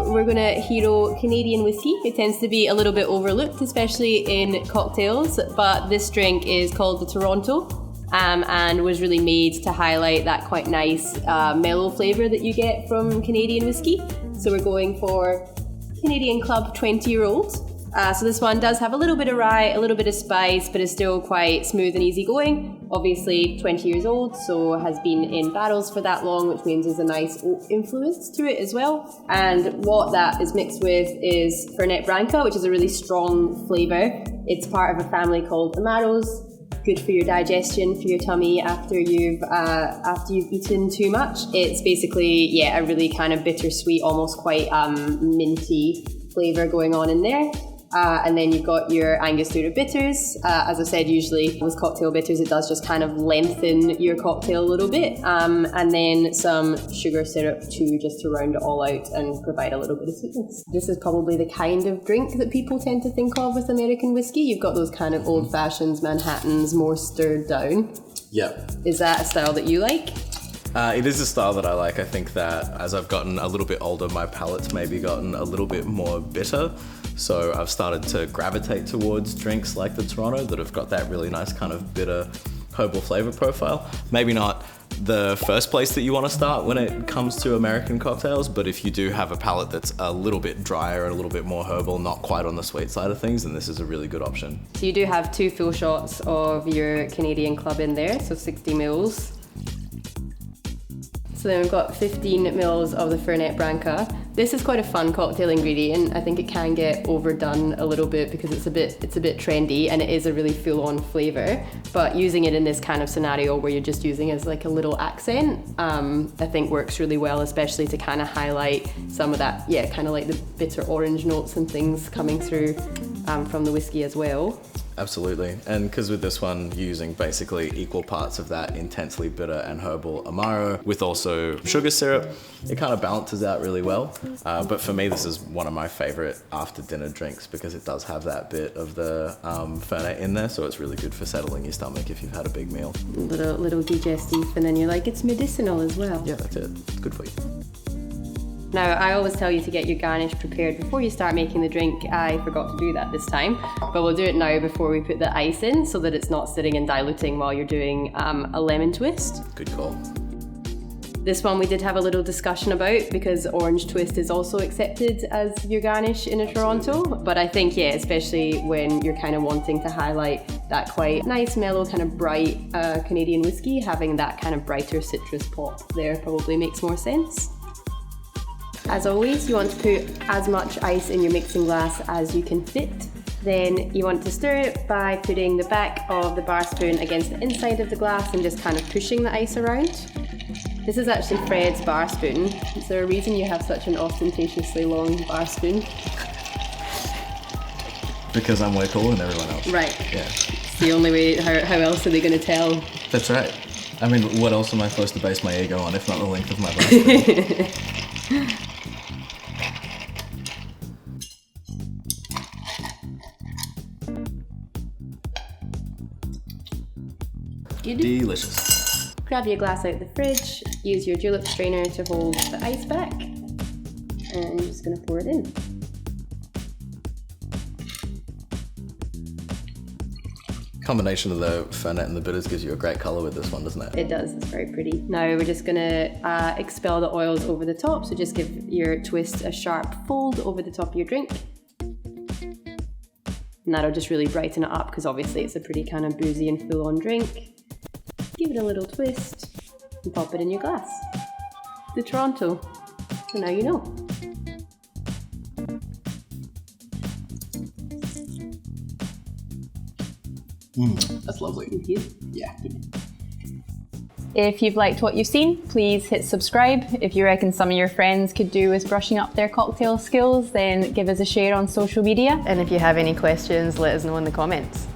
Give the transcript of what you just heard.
We're going to hero Canadian Whisky. It tends to be a little bit overlooked, especially in cocktails, but this drink is called the Toronto and was really made to highlight that quite nice mellow flavour that you get from Canadian Whisky. So we're going for Canadian Club 20-year-old. So this one does have a little bit of rye, a little bit of spice, but is still quite smooth and easygoing. Obviously 20 years old, so has been in barrels for that long, which means there's a nice oak influence to it as well. And what that is mixed with is Fernet Branca, which is a really strong flavour. It's part of a family called Amaros. Good for your digestion, for your tummy after you've eaten too much. It's basically, a really kind of bittersweet, almost quite minty flavour going on in there. And then you've got your Angostura bitters. As I said, usually with cocktail bitters, it does just kind of lengthen your cocktail a little bit. And then some sugar syrup too, just to round it all out and provide a little bit of sweetness. This is probably the kind of drink that people tend to think of with American whiskey. You've got those kind of old fashions, Manhattans, more stirred down. Yeah. Is that a style that you like? It is a style that I like. I think that as I've gotten a little bit older, my palate's maybe gotten a little bit more bitter. So I've started to gravitate towards drinks like the Toronto that have got that really nice kind of bitter herbal flavor profile. Maybe not the first place that you want to start when it comes to American cocktails, but if you do have a palate that's a little bit drier and a little bit more herbal, not quite on the sweet side of things, then this is a really good option. So you do have 2 full shots of your Canadian Club in there, so 60 mils. So then we've got 15 mils of the Fernet Branca. This is quite a fun cocktail ingredient. I think it can get overdone a little bit because it's a bit trendy and it is a really full-on flavour. But using it in this kind of scenario where you're just using it as like a little accent, I think works really well, especially to kind of highlight some of that, kind of like the bitter orange notes and things coming through from the whiskey as well. Absolutely, and because with this one you're using basically equal parts of that intensely bitter and herbal Amaro with also sugar syrup, it kind of balances out really well. But for me, this is one of my favorite after dinner drinks because it does have that bit of the Fernet in there, so it's really good for settling your stomach if you've had a big meal. Little digestive, and then you're like, it's medicinal as well. Yeah, that's it. It's good for you. Now, I always tell you to get your garnish prepared before you start making the drink. I forgot to do that this time, but we'll do it now before we put the ice in so that it's not sitting and diluting while you're doing a lemon twist. Good call. This one we did have a little discussion about because orange twist is also accepted as your garnish in a Toronto, but I think, especially when you're kind of wanting to highlight that quite nice, mellow, kind of bright Canadian whiskey, having that kind of brighter citrus pop there probably makes more sense. As always, you want to put as much ice in your mixing glass as you can fit. Then you want to stir it by putting the back of the bar spoon against the inside of the glass and just kind of pushing the ice around. This is actually Fred's bar spoon. Is there a reason you have such an ostentatiously long bar spoon? Because I'm way cooler than everyone else. Right. Yeah. It's the only way, how else are they going to tell? That's right. I mean, what else am I supposed to base my ego on if not the length of my bar spoon? Good. Delicious. Grab your glass out of the fridge, use your julep strainer to hold the ice back, and you're just going to pour it in. Combination of the Fernet and the bitters gives you a great colour with this one, doesn't it? It does, it's very pretty. Now we're just going to expel the oils over the top, so just give your twist a sharp fold over the top of your drink. And that'll just really brighten it up because obviously it's a pretty kind of boozy and full-on drink. Give it a little twist and pop it in your glass. The Toronto. So now you know. That's lovely. Thank you. Yeah. If you've liked what you've seen, please hit subscribe. If you reckon some of your friends could do with brushing up their cocktail skills, then give us a share on social media. And if you have any questions, let us know in the comments.